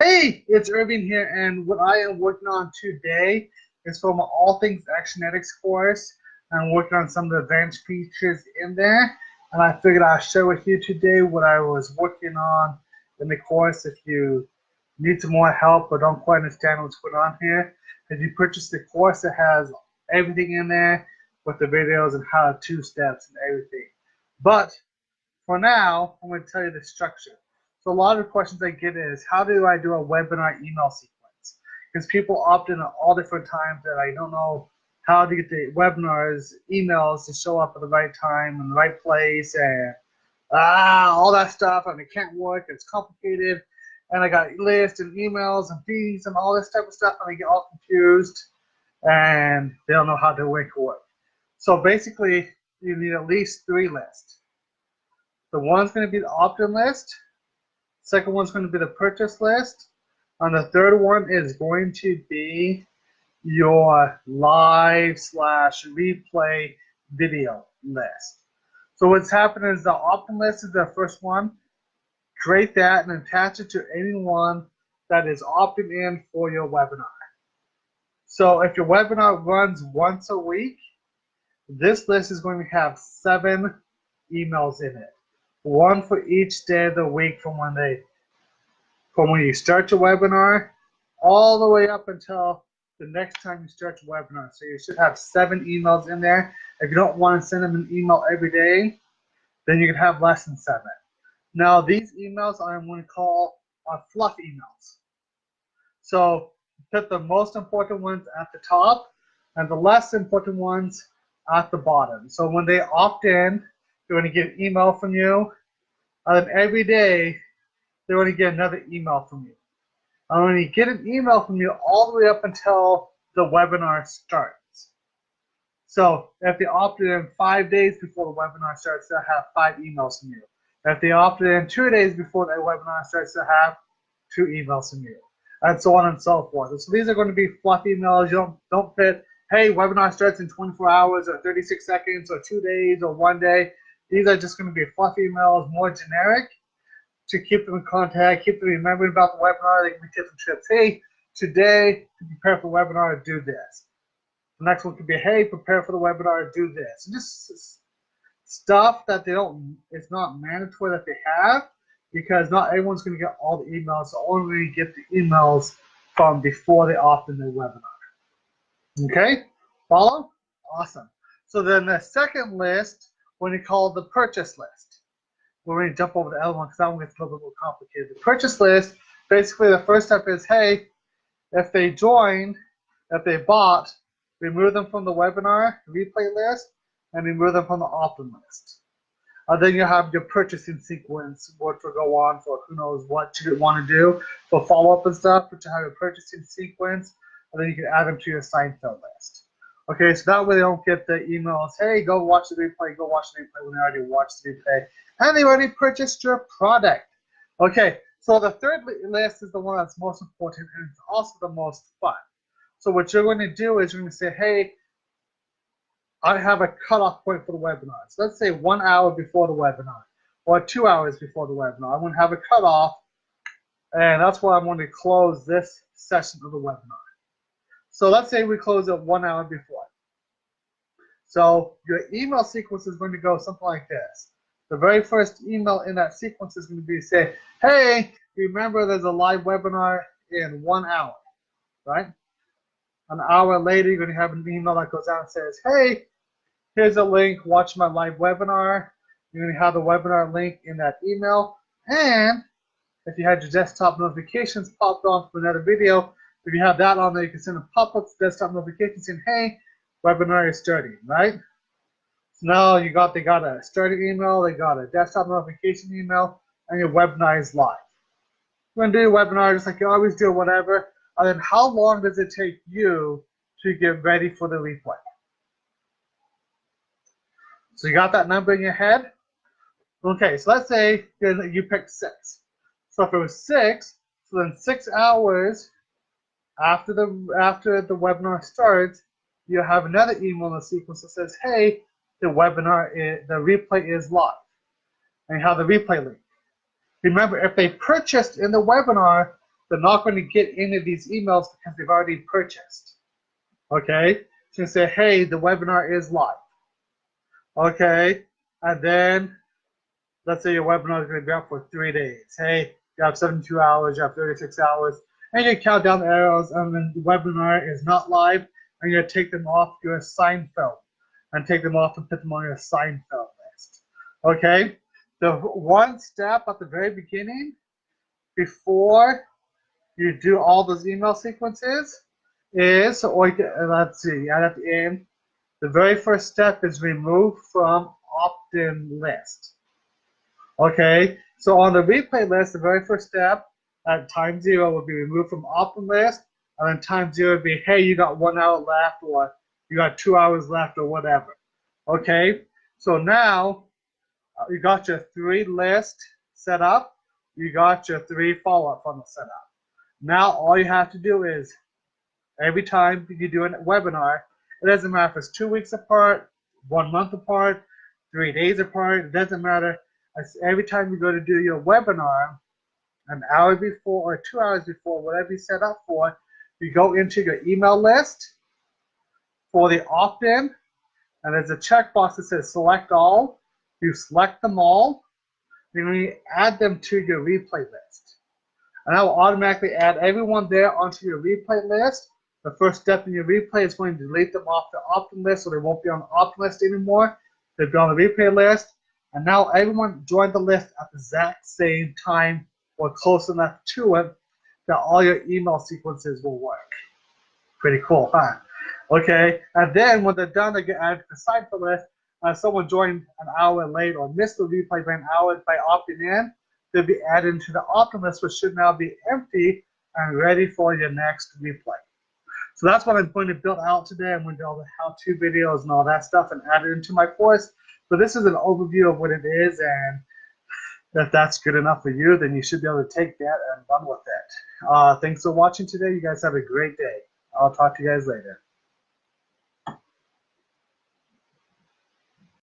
Hey, it's Irving here, and what I am working on today is for my All Things Actionetics course. I'm working on some of the advanced features in there, and I figured I'd share with you today what I was working on in the course. If you need some more help or don't quite understand what's going on here, if you purchase the course, it has everything in there with the videos and how-to steps and everything. But for now, I'm going to tell you the structure. So a lot of the questions I get is, how do I do a webinar email sequence? Because people opt in at all different times and I don't know how to get the webinars emails to show up at the right time and the right place and all that stuff, and it can't work, it's complicated, and I got lists and emails and feeds and all this type of stuff, and I get all confused and they don't know how to make it work. So basically, you need at least 3 lists. The one's going to be the opt-in list. Second one's going to be the purchase list. And the third one is going to be your live slash replay video list. So what's happening is the opt-in list is the first one. Create that and attach it to anyone that is opting in for your webinar. So if your webinar runs once a week, this list is going to have 7 emails in it. One for each day of the week from when you start your webinar all the way up until the next time you start your webinar. So you should have 7 emails in there. If you don't want to send them an email every day, then you can have less than 7. Now these emails I'm going to call fluff emails. So put the most important ones at the top and the less important ones at the bottom. So when they opt in, they're going to get an email from you, and then every day they're going to get another email from you. And when you get an email from you all the way up until the webinar starts. So if they opted in 5 days before the webinar starts, they'll have 5 emails from you. If they opted in 2 days before the webinar starts, they'll have 2 emails from you, and so on and so forth. And so these are going to be fluff emails. You don't fit, hey, webinar starts in 24 hours or 36 seconds or 2 days or 1 day. These are just going to be fluff emails, more generic, to keep them in contact, keep them remembering about the webinar. They can be tips and tricks. Hey, today, to prepare for the webinar, do this. The next one could be, hey, prepare for the webinar, do this. And just stuff that it's not mandatory that they have, because not everyone's going to get all the emails. So only get the emails from before they opt in their webinar. Okay? Follow? Awesome. So then the second list, when you call the purchase list. We're going to jump over the other one because that one gets a little bit more complicated. The purchase list, basically the first step is, hey, if they joined, if they bought, remove them from the webinar replay list and remove them from the opt-in list. Then you have your purchasing sequence, which will go on for who knows what you want to do for follow-up and stuff, but you have your purchasing sequence, and then you can add them to your Seinfeld list. Okay, so that way they don't get the emails, hey, go watch the replay, go watch the replay, when they already watched the replay, and they already purchased your product. Okay, so the third list is the one that's most important, and it's also the most fun. So what you're going to do is you're going to say, hey, I have a cutoff point for the webinar. So let's say 1 hour before the webinar, or 2 hours before the webinar. I'm going to have a cutoff, and that's why I'm going to close this session of the webinar. So let's say we close it 1 hour before. So your email sequence is going to go something like this. The very first email in that sequence is going to be say, hey, remember there's a live webinar in 1 hour, right? An hour later, you're going to have an email that goes out and says, hey, here's a link, watch my live webinar. You're going to have the webinar link in that email. And if you had your desktop notifications popped on from another video, if you have that on there, you can send a pop-up desktop notification saying, hey, webinar is starting, right? So now they got a starting email, they got a desktop notification email, and your webinar is live. You're going to do your webinar just like you always do, whatever. And then how long does it take you to get ready for the replay? So you got that number in your head? Okay, so let's say you picked 6. So if it was 6, so then 6 hours after the webinar starts, you have another email in the sequence that says, hey, the replay is live. And you have the replay link. Remember, if they purchased in the webinar, they're not going to get any of these emails because they've already purchased. Okay, so you say, hey, the webinar is live. Okay, and then let's say your webinar is going to be up for 3 days. Hey, you have 72 hours, you have 36 hours, and you count down the arrows, and then the webinar is not live, and you're going to take them off your Seinfeld and take them off and put them on your Seinfeld list. Okay, the one step at the very beginning before you do all those email sequences is, or let's see, at the end, the very first step is remove from opt-in list. Okay, so on the replay list, the very first step at time 0 will be removed from opt-in list, and then time 0 would be, hey, you got 1 hour left, or you got 2 hours left, or whatever. Okay, so now you got your 3 list set up, you got your 3 follow-up funnels set up. Now all you have to do is, every time you do a webinar, it doesn't matter if it's 2 weeks apart, 1 month apart, 3 days apart, it doesn't matter. Every time you go to do your webinar, an hour before or 2 hours before, whatever you set up for, you go into your email list for the opt-in, and there's a checkbox that says select all. You select them all, then you add them to your replay list. And that will automatically add everyone there onto your replay list. The first step in your replay is going to delete them off the opt-in list, so they won't be on the opt-in list anymore. They'll be on the replay list. And now everyone joined the list at the exact same time or close enough to it that all your email sequences will work. Pretty cool, huh? Okay, and then when they're done, they get added to the Seinfeld list. Someone joined an hour late or missed the replay by an hour by opting in, they'll be added into the opt-in list, which should now be empty and ready for your next replay. So that's what I'm going to build out today. I'm going to do all the how-to videos and all that stuff and add it into my course. So this is an overview of what it is, and if that's good enough for you, then you should be able to take that and run with it. Thanks for watching today. You guys have a great day. I'll talk to you guys later.